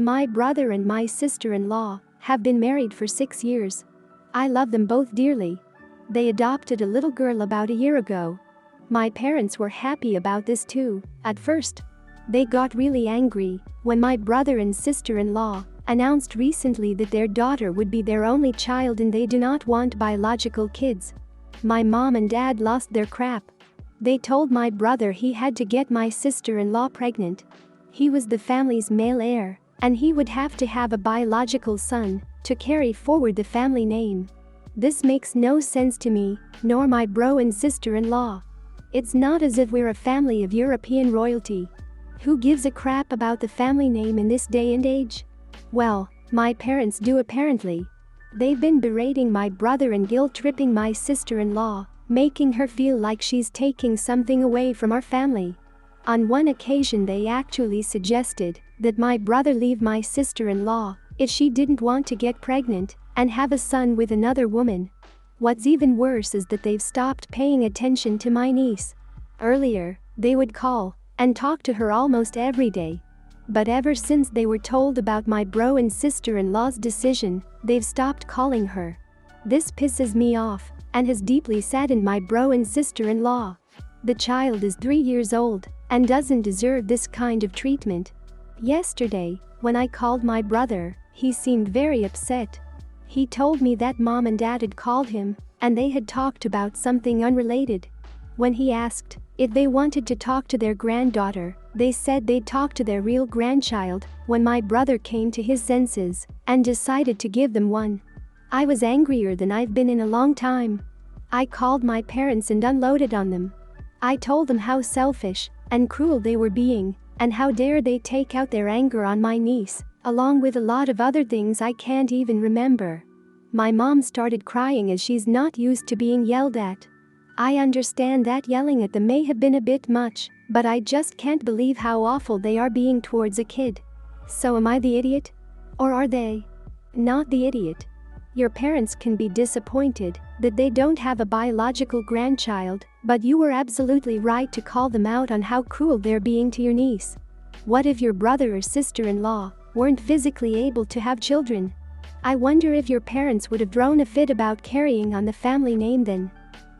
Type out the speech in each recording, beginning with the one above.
My brother and my sister-in-law have been married for 6 years. I love them both dearly. They adopted a little girl about a year ago. My parents were happy about this too, at first. They got really angry when my brother and sister-in-law announced recently that their daughter would be their only child and they do not want biological kids. My mom and dad lost their crap. They told my brother he had to get my sister-in-law pregnant. He was the family's male heir, and he would have to have a biological son to carry forward the family name. This makes no sense to me, nor my bro and sister-in-law. It's not as if we're a family of European royalty. Who gives a crap about the family name in this day and age? Well, my parents do apparently. They've been berating my brother and guilt-tripping my sister-in-law, making her feel like she's taking something away from our family. On one occasion they actually suggested that my brother leave my sister-in-law if she didn't want to get pregnant and have a son with another woman. What's even worse is that they've stopped paying attention to my niece. Earlier, they would call and talk to her almost every day. But ever since they were told about my bro and sister-in-law's decision, they've stopped calling her. This pisses me off and has deeply saddened my bro and sister-in-law. The child is 3 years old and doesn't deserve this kind of treatment. Yesterday, when I called my brother, he seemed very upset. He told me that mom and dad had called him and they had talked about something unrelated. When he asked if they wanted to talk to their granddaughter, they said they'd talk to their real grandchild when my brother came to his senses and decided to give them one. I was angrier than I've been in a long time. I called my parents and unloaded on them. I told them how selfish and cruel they were being, and how dare they take out their anger on my niece, along with a lot of other things I can't even remember. My mom started crying as she's not used to being yelled at. I understand that yelling at them may have been a bit much, but I just can't believe how awful they are being towards a kid. So am I the idiot? Or are they? Not the idiot. Your parents can be disappointed that they don't have a biological grandchild, but you were absolutely right to call them out on how cruel they're being to your niece. What if your brother or sister-in-law weren't physically able to have children? I wonder if your parents would have thrown a fit about carrying on the family name then.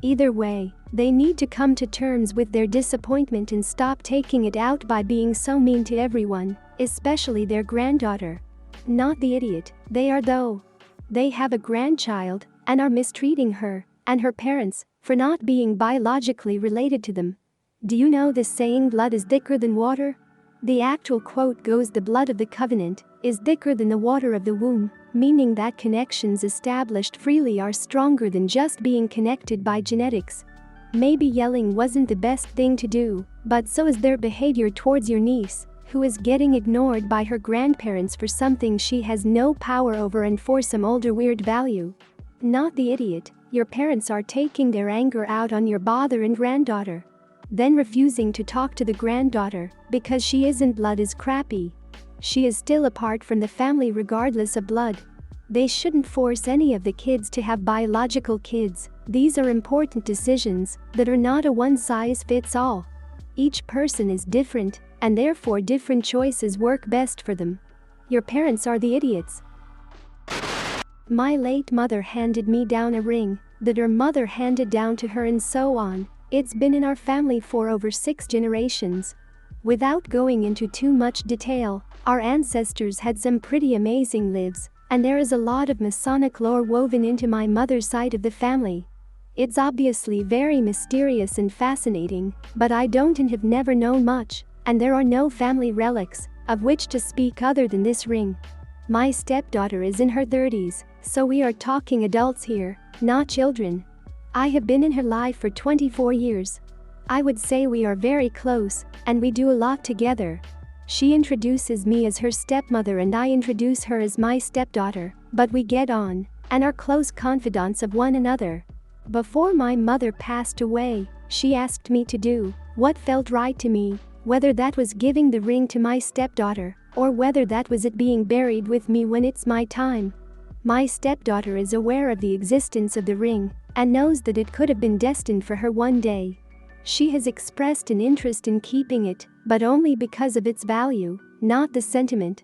Either way, they need to come to terms with their disappointment and stop taking it out by being so mean to everyone, especially their granddaughter. Not the idiot, they are though. They have a grandchild and are mistreating her and her parents for not being biologically related to them. Do you know the saying blood is thicker than water? The actual quote goes, the blood of the covenant is thicker than the water of the womb, meaning that connections established freely are stronger than just being connected by genetics. Maybe yelling wasn't the best thing to do, but so is their behavior towards your niece, who is getting ignored by her grandparents for something she has no power over and for some older weird value. Not the idiot, your parents are taking their anger out on your father and granddaughter. Then refusing to talk to the granddaughter because she isn't blood is crappy. She is still apart from the family regardless of blood. They shouldn't force any of the kids to have biological kids. These are important decisions that are not a one-size-fits-all. Each person is different, and therefore different choices work best for them. Your parents are the idiots. My late mother handed me down a ring that her mother handed down to her and so on. It's been in our family for over 6 generations. Without going into too much detail, our ancestors had some pretty amazing lives, and there is a lot of Masonic lore woven into my mother's side of the family. It's obviously very mysterious and fascinating, but I don't and have never known much, and there are no family relics of which to speak other than this ring. My stepdaughter is in her 30s, so we are talking adults here, not children. I have been in her life for 24 years. I would say we are very close, and we do a lot together. She introduces me as her stepmother and I introduce her as my stepdaughter, but we get on and are close confidants of one another. Before my mother passed away, she asked me to do what felt right to me, whether that was giving the ring to my stepdaughter or whether that was it being buried with me when it's my time. My stepdaughter is aware of the existence of the ring and knows that it could have been destined for her one day. She has expressed an interest in keeping it, but only because of its value, not the sentiment.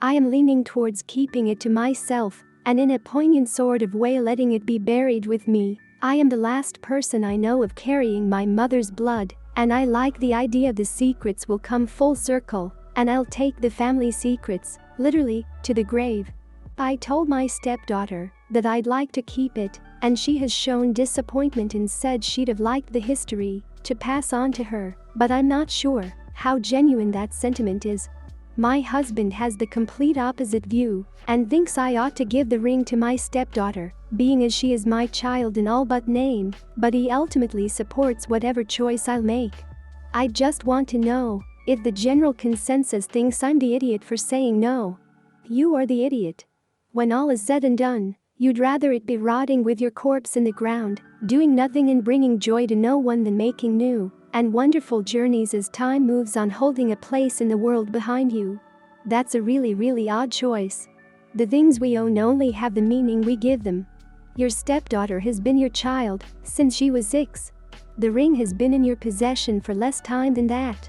I am leaning towards keeping it to myself, and in a poignant sort of way letting it be buried with me. I am the last person I know of carrying my mother's blood, and I like the idea the secrets will come full circle, and I'll take the family secrets, literally, to the grave. I told my stepdaughter that I'd like to keep it, and she has shown disappointment and said she'd have liked the history to pass on to her, but I'm not sure how genuine that sentiment is. My husband has the complete opposite view and thinks I ought to give the ring to my stepdaughter, being as she is my child in all but name, but he ultimately supports whatever choice I'll make. I just want to know if the general consensus thinks I'm the idiot for saying no. You are the idiot. When all is said and done, you'd rather it be rotting with your corpse in the ground, doing nothing and bringing joy to no one than making new and wonderful journeys as time moves on, holding a place in the world behind you. That's a really odd choice. The things we own only have the meaning we give them. Your stepdaughter has been your child since she was 6. The ring has been in your possession for less time than that.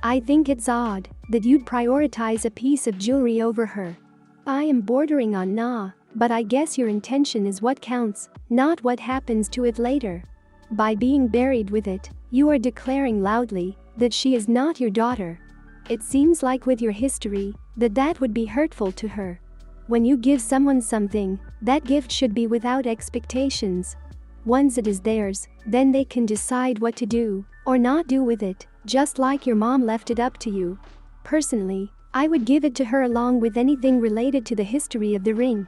I think it's odd that you'd prioritize a piece of jewelry over her. I am bordering on nah, but I guess your intention is what counts, not what happens to it later. By being buried with it, you are declaring loudly that she is not your daughter. It seems like with your history, that would be hurtful to her. When you give someone something, that gift should be without expectations. Once it is theirs, then they can decide what to do or not do with it, just like your mom left it up to you. Personally, I would give it to her along with anything related to the history of the ring.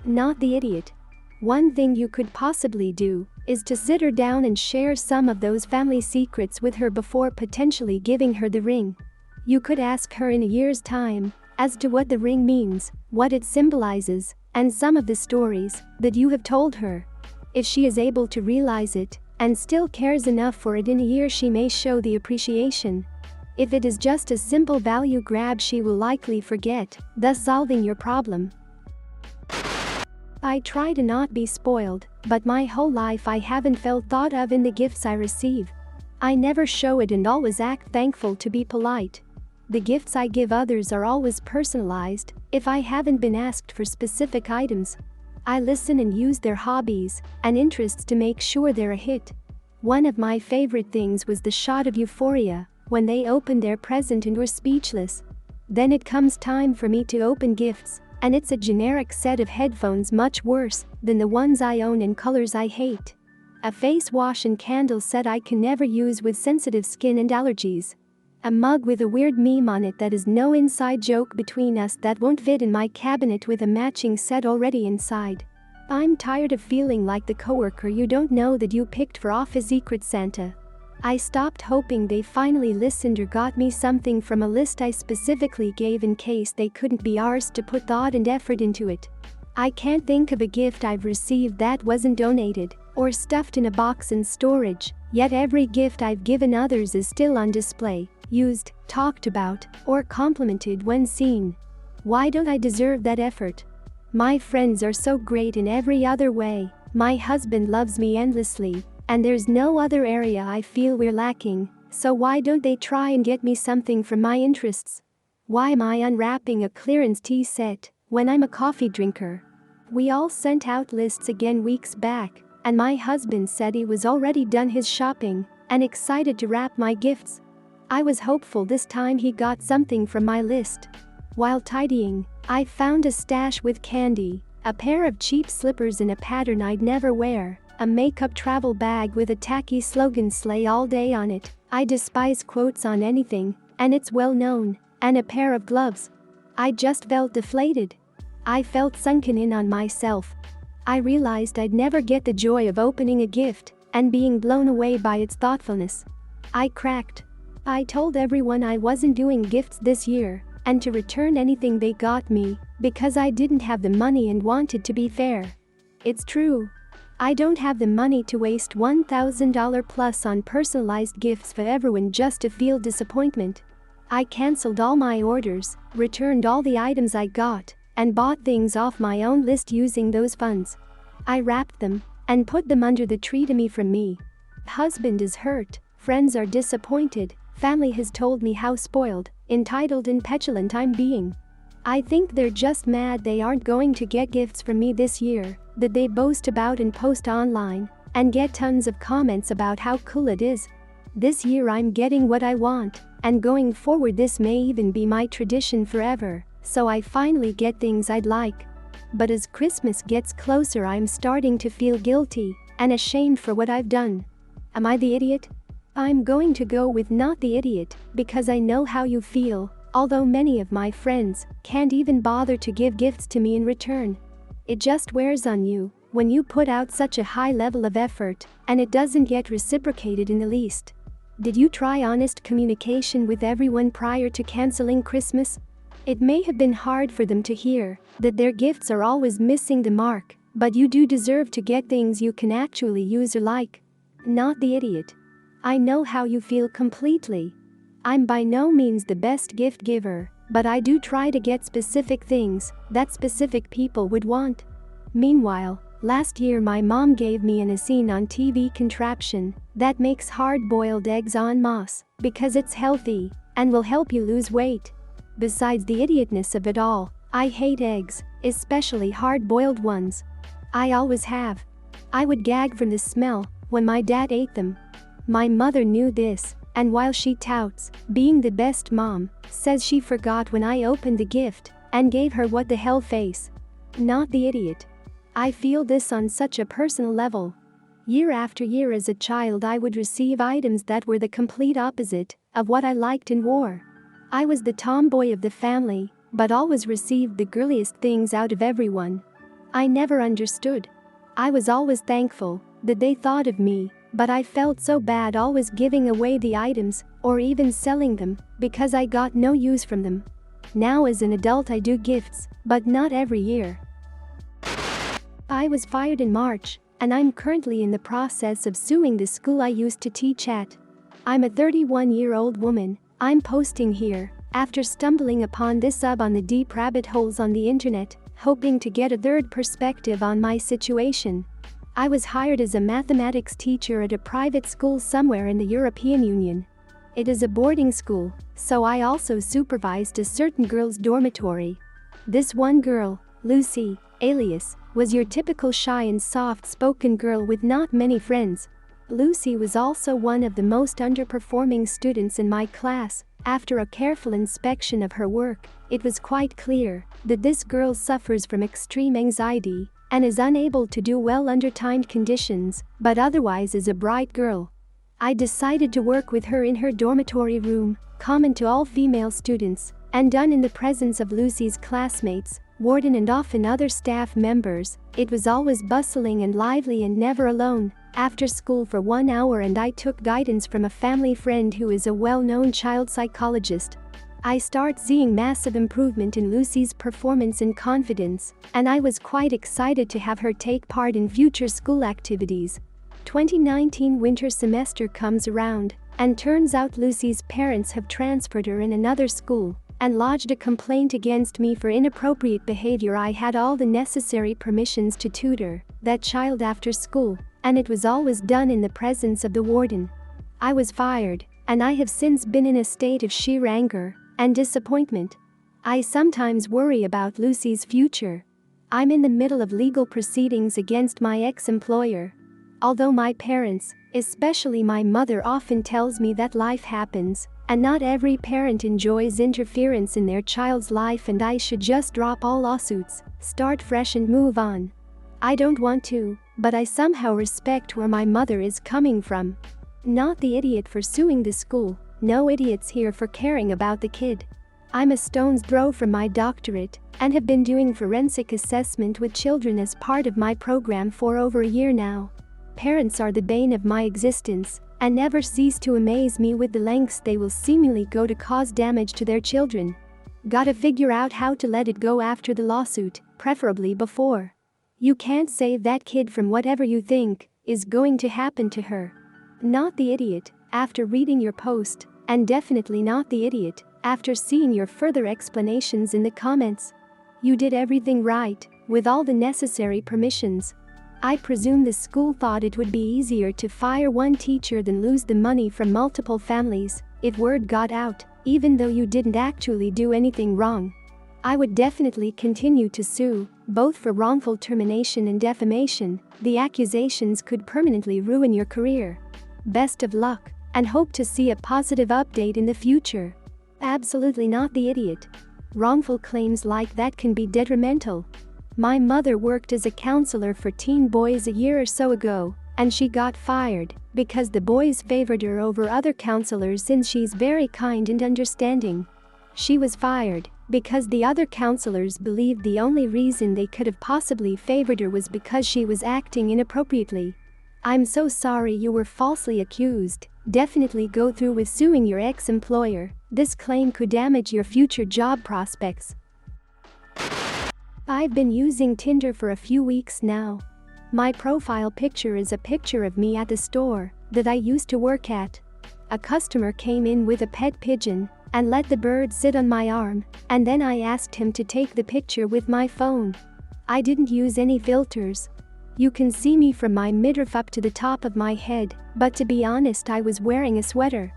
Not the idiot. One thing you could possibly do is to sit her down and share some of those family secrets with her before potentially giving her the ring. You could ask her in a year's time as to what the ring means, what it symbolizes, and some of the stories that you have told her. If she is able to realize it and still cares enough for it in a year, she may show the appreciation. If it is just a simple value grab, she will likely forget, thus solving your problem. I try to not be spoiled, but my whole life I haven't felt thought of in the gifts I receive. I never show it and always act thankful to be polite. The gifts I give others are always personalized if I haven't been asked for specific items. I listen and use their hobbies and interests to make sure they're a hit. One of my favorite things was the shot of euphoria when they opened their present and were speechless. Then it comes time for me to open gifts, and it's a generic set of headphones, much worse than the ones I own in colors I hate. A face wash and candle set I can never use with sensitive skin and allergies. A mug with a weird meme on it that is no inside joke between us that won't fit in my cabinet with a matching set already inside. I'm tired of feeling like the coworker you don't know that you picked for Office Secret Santa. I stopped hoping they finally listened or got me something from a list I specifically gave in case they couldn't be arsed to put thought and effort into it. I can't think of a gift I've received that wasn't donated or stuffed in a box in storage, yet every gift I've given others is still on display, used, talked about, or complimented when seen. Why don't I deserve that effort? My friends are so great in every other way, my husband loves me endlessly, and there's no other area I feel we're lacking, so why don't they try and get me something from my interests? Why am I unwrapping a clearance tea set when I'm a coffee drinker? We all sent out lists again weeks back, and my husband said he was already done his shopping and excited to wrap my gifts. I was hopeful this time he got something from my list. While tidying, I found a stash with candy, a pair of cheap slippers in a pattern I'd never wear, a makeup travel bag with a tacky slogan "Slay all day" on it. I despise quotes on anything, and it's well known, and a pair of gloves. I just felt deflated. I felt sunken in on myself. I realized I'd never get the joy of opening a gift and being blown away by its thoughtfulness. I cracked. I told everyone I wasn't doing gifts this year and to return anything they got me because I didn't have the money and wanted to be fair. It's true. I don't have the money to waste $1,000 plus on personalized gifts for everyone just to feel disappointment. I canceled all my orders, returned all the items I got, and bought things off my own list using those funds. I wrapped them and put them under the tree to me from me. Husband is hurt, friends are disappointed, family has told me how spoiled, entitled and petulant I'm being. I think they're just mad they aren't going to get gifts from me this year that they boast about and post online and get tons of comments about how cool it is. This year I'm getting what I want, and going forward this may even be my tradition forever, so I finally get things I'd like. But as Christmas gets closer I'm starting to feel guilty and ashamed for what I've done. Am I the idiot? I'm going to go with not the idiot because I know how you feel, although many of my friends can't even bother to give gifts to me in return. It just wears on you when you put out such a high level of effort and it doesn't get reciprocated in the least. Did you try honest communication with everyone prior to canceling Christmas? It may have been hard for them to hear that their gifts are always missing the mark, but you do deserve to get things you can actually use or like. Not the idiot. I know how you feel completely. I'm by no means the best gift giver, but I do try to get specific things that specific people would want. Meanwhile, last year my mom gave me an seen on TV contraption that makes hard-boiled eggs en masse because it's healthy and will help you lose weight. Besides the idiotness of it all, I hate eggs, especially hard-boiled ones. I always have. I would gag from the smell when my dad ate them. My mother knew this, and while she touts being the best mom, says she forgot when I opened the gift and gave her what the hell face. Not the idiot. I feel this on such a personal level. Year after year as a child I would receive items that were the complete opposite of what I liked and wore. I was the tomboy of the family, but always received the girliest things out of everyone. I never understood. I was always thankful that they thought of me, but I felt so bad always giving away the items or even selling them because I got no use from them. Now as an adult I do gifts, but not every year. I was fired in March, and I'm currently in the process of suing the school I used to teach at. I'm a 31-year-old woman. I'm posting here after stumbling upon this on the deep rabbit holes on the internet, hoping to get a third perspective on my situation. I was hired as a mathematics teacher at a private school somewhere in the European Union. It is a boarding school, so I also supervised a certain girl's dormitory. This one girl, Lucy, alias, was your typical shy and soft-spoken girl with not many friends. Lucy was also one of the most underperforming students in my class. After a careful inspection of her work, it was quite clear that this girl suffers from extreme anxiety and is unable to do well under timed conditions, but otherwise is a bright girl. I decided to work with her in her dormitory room, common to all female students, and done in the presence of Lucy's classmates, warden and often other staff members. It was always bustling and lively and never alone. After school for 1 hour and I took guidance from a family friend who is a well-known child psychologist. I start seeing massive improvement in Lucy's performance and confidence, and I was quite excited to have her take part in future school activities. 2019 winter semester comes around, and turns out Lucy's parents have transferred her in another school and lodged a complaint against me for inappropriate behavior. I had all the necessary permissions to tutor that child after school, and it was always done in the presence of the warden. I was fired, and I have since been in a state of sheer anger and disappointment. I sometimes worry about Lucy's future. I'm in the middle of legal proceedings against my ex-employer. Although my parents, especially my mother, often tells me that life happens, and not every parent enjoys interference in their child's life and I should just drop all lawsuits, start fresh and move on. I don't want to, but I somehow respect where my mother is coming from. Not the idiot for suing the school. No idiots here for caring about the kid. I'm a stone's throw from my doctorate and have been doing forensic assessment with children as part of my program for over a year now. Parents are the bane of my existence and never cease to amaze me with the lengths they will seemingly go to cause damage to their children. Gotta figure out how to let it go after the lawsuit, preferably before. You can't save that kid from whatever you think is going to happen to her. Not the idiot after reading your post, and definitely not the idiot after seeing your further explanations in the comments. You did everything right, with all the necessary permissions. I presume the school thought it would be easier to fire one teacher than lose the money from multiple families if word got out, even though you didn't actually do anything wrong. I would definitely continue to sue, both for wrongful termination and defamation. The accusations could permanently ruin your career. Best of luck, and hope to see a positive update in the future. Absolutely not the idiot. Wrongful claims like that can be detrimental. My mother worked as a counselor for teen boys a year or so ago, and she got fired because the boys favored her over other counselors since she's very kind and understanding. She was fired because the other counselors believed the only reason they could have possibly favored her was because she was acting inappropriately. I'm so sorry you were falsely accused. Definitely go through with suing your ex-employer. This claim could damage your future job prospects. I've been using Tinder for a few weeks now. My profile picture is a picture of me at the store that I used to work at. A customer came in with a pet pigeon and let the bird sit on my arm, and then I asked him to take the picture with my phone. I didn't use any filters. You can see me from my midriff up to the top of my head, but to be honest, I was wearing a sweater.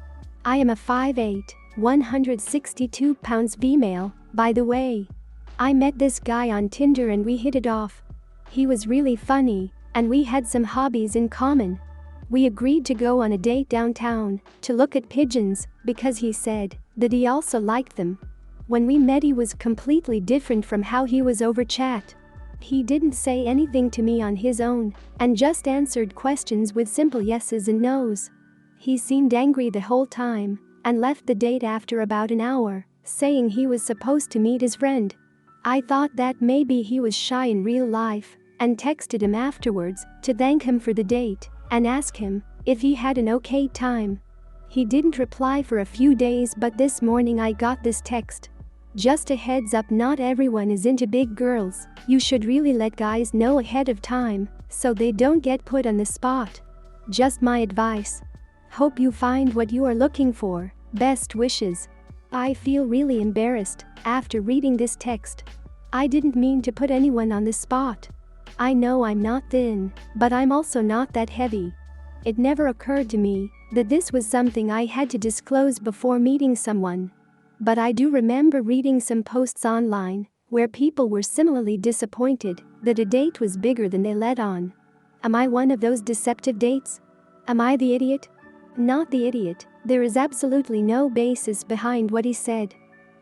I am a 5'8", 162 pounds female, by the way. I met this guy on Tinder and we hit it off. He was really funny, and we had some hobbies in common. We agreed to go on a date downtown to look at pigeons because he said that he also liked them. When we met, he was completely different from how he was over chat. He didn't say anything to me on his own and just answered questions with simple yeses and nos. He seemed angry the whole time and left the date after about an hour, saying he was supposed to meet his friend. I thought that maybe he was shy in real life and texted him afterwards to thank him for the date and ask him if he had an okay time. He didn't reply for a few days, but this morning I got this text. Just a heads up, not everyone is into big girls. You should really let guys know ahead of time so they don't get put on the spot. Just my advice. Hope you find what you are looking for. Best wishes. I feel really embarrassed after reading this text. I didn't mean to put anyone on the spot. I know I'm not thin, but I'm also not that heavy. It never occurred to me that this was something I had to disclose before meeting someone. But I do remember reading some posts online where people were similarly disappointed that a date was bigger than they let on. Am I one of those deceptive dates? Am I the idiot? Not the idiot. There is absolutely no basis behind what he said.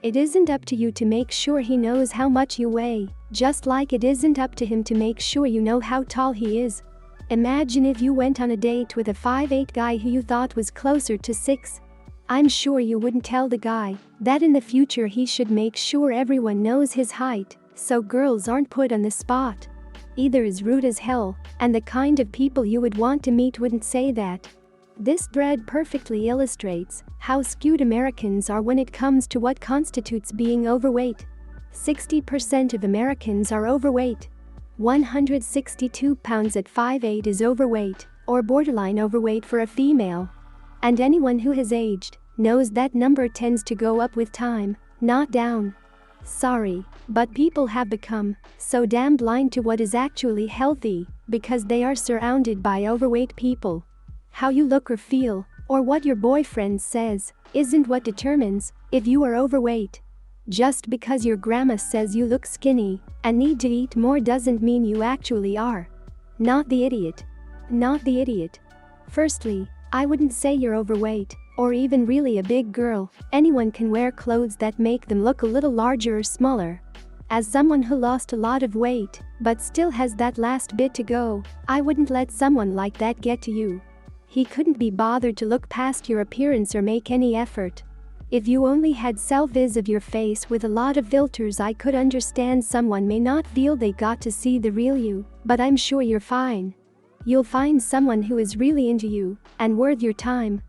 It isn't up to you to make sure he knows how much you weigh, just like it isn't up to him to make sure you know how tall he is. Imagine if you went on a date with a 5'8" guy who you thought was closer to 6. I'm sure you wouldn't tell the guy that in the future he should make sure everyone knows his height, so girls aren't put on the spot. Either is rude as hell, and the kind of people you would want to meet wouldn't say that. This thread perfectly illustrates how skewed Americans are when it comes to what constitutes being overweight. 60% of Americans are overweight. 162 pounds at 5'8" is overweight, or borderline overweight for a female. And anyone who has aged knows that number tends to go up with time, not down. Sorry, but people have become so damn blind to what is actually healthy because they are surrounded by overweight people. How you look or feel, or what your boyfriend says, isn't what determines if you are overweight. Just because your grandma says you look skinny and need to eat more doesn't mean you actually are. Not the idiot. Not the idiot. Firstly, I wouldn't say you're overweight, or even really a big girl. Anyone can wear clothes that make them look a little larger or smaller. As someone who lost a lot of weight, but still has that last bit to go, I wouldn't let someone like that get to you. He couldn't be bothered to look past your appearance or make any effort. If you only had selfies of your face with a lot of filters, I could understand someone may not feel they got to see the real you, but I'm sure you're fine. You'll find someone who is really into you and worth your time.